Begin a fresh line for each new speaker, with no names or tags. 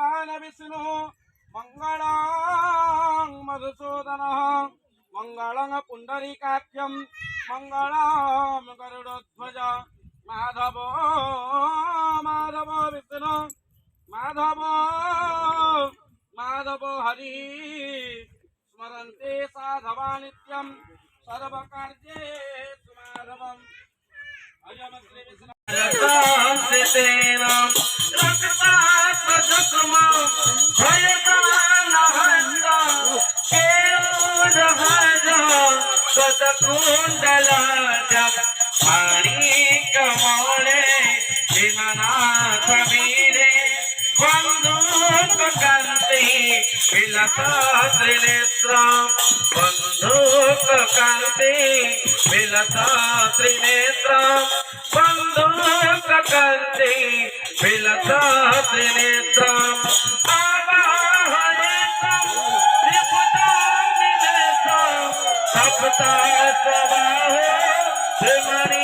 भगवान विष्णु मंगलं मधुसूदन मंगलं पुंडरीकाक्षं मंगलं गरुड़ध्वज माधव माधव विष्णु माधव माधव हरि स्मरन्ते साधवा नित्यं सर्वकार्येषु माधवम् अयं श्री विष्णु
कुंडला जग माणिक मौले दीननाथ वीरे बंधुक कांति विलसा त्रिनेत्र बंधुक कांति विलसा त्रिनेत्र बंधुक कांति विलसा त्रिनेत्र सप्ता सबाहो